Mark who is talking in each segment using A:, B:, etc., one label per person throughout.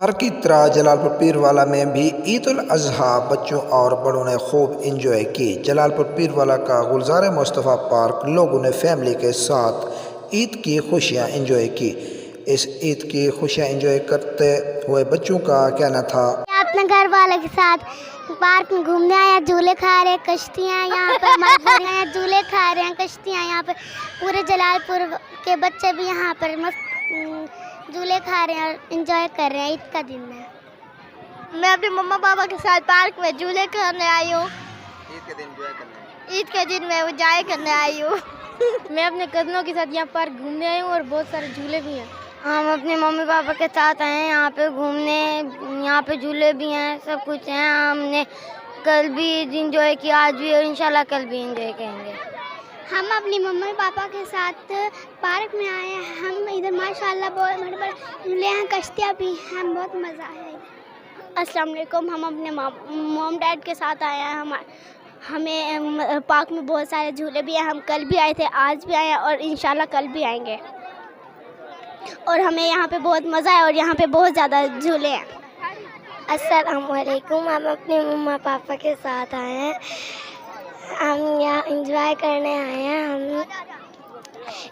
A: हर की तरह जलालपुर पीरवाला में भी ईद उल अजहा बच्चों और बड़ों ने खूब इंजॉय की। जलालपुर पीरवाला का गुलजार मुस्तफ़ा पार्क लोगों ने फैमिली के साथ ईद की खुशियां इंजॉय की। इस ईद की खुशियां इंजॉय करते हुए बच्चों का कहना था,
B: अपने घर वाले के साथ पार्क में घूमने आए हैं, झूले खा रहे हैं, कश्तियाँ यहाँ पर मस्त हैं, झूले खा रहे हैं, कश्तियाँ यहाँ पर। पूरे जलालपुर के बच्चे भी यहाँ पर मस्त झूले खा रहे हैं और एंजॉय कर रहे हैं। ईद का दिन है। मैं अपने मम्मा पापा के साथ पार्क में झूले करने आई हूँ। ईद के दिन में एंजॉय करने आई हूँ।
C: मैं अपने कज़नों के साथ यहाँ पार्क घूमने आई हूँ और बहुत सारे झूले भी हैं।
B: हम अपने मम्मी पापा के साथ आए हैं यहाँ पे घूमने। यहाँ पे झूले भी हैं, सब कुछ हैं। हमने कल भी एंजॉय किया, आज भी, और इंशाल्लाह कल भी एंजॉय करेंगे। हम अपनी मम्मी पापा के साथ पार्क में आए हैं। हम इधर माशाल्लाह बहुत बड़े झूले हैं, कश्तियाँ भी हैं, बहुत मज़ा आया। अस्सलाम वालेकुम। हम अपने मॉम डैड के साथ आए हैं। हमें पार्क में बहुत सारे झूले भी हैं। हम कल भी आए थे, आज भी आए हैं और इंशाल्लाह कल भी आएंगे। और हमें यहाँ पे बहुत मज़ा है और यहाँ पे बहुत ज़्यादा झूले हैं। अस्सलाम वालेकुम। हम अपने मम्मा पापा के साथ आए हैं। हम यहाँ एंजॉय करने आए हैं। हम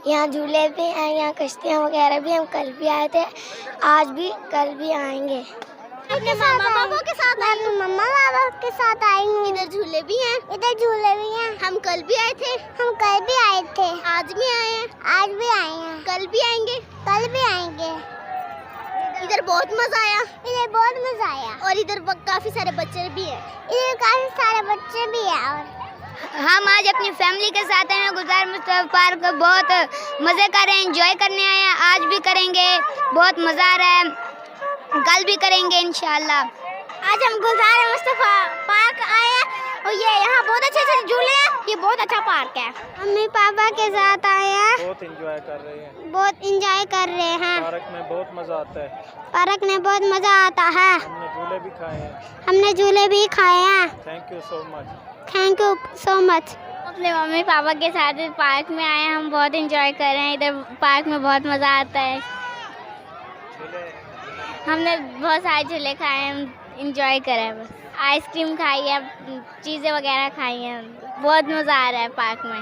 B: यहाँ झूले भी हैं, यहाँ कश्तियाँ वगैरह भी। हम कल भी आए थे, आज भी, कल भी आएंगे। अपने मम्मा पापा के साथ आएंगे। इधर झूले भी हैं, हम कल भी आए थे, आज भी आए हैं, कल भी आएंगे, इधर बहुत मजा आया, और इधर काफी सारे बच्चे भी हैं, और हम आज अपनी फैमिली के साथ हैं। गुलजार मुस्तफा पार्क बहुत मजे कर रहे हैं, एंजॉय करने आए हैं। आज भी करेंगे, बहुत मजा आ रहा है, कल भी करेंगे इंशाल्लाह। आज हम गुलजार मुस्तफा पार्क आए हैं और ये यहाँ बहुत अच्छे झूले हैं। ये बहुत अच्छा पार्क है। मम्मी पापा के साथ आए हैं,
D: बहुत एंजॉय कर रहे हैं।
B: पार्क
D: में बहुत मजा आता है।
B: पार्क में बहुत मजा आता है।
D: हमने झूले भी खाए हैं।
B: Thank you so much.
C: अपने मम्मी पापा के साथ इस पार्क में आए हैं। हम बहुत एंजॉय कर रहे हैं। इधर पार्क में बहुत मज़ा आता है। हमने बहुत सारे झूले खाए हैं, एंजॉय करा है, बस आइसक्रीम खाई है, चीज़ें वगैरह खाई हैं। बहुत मज़ा आ रहा है पार्क में।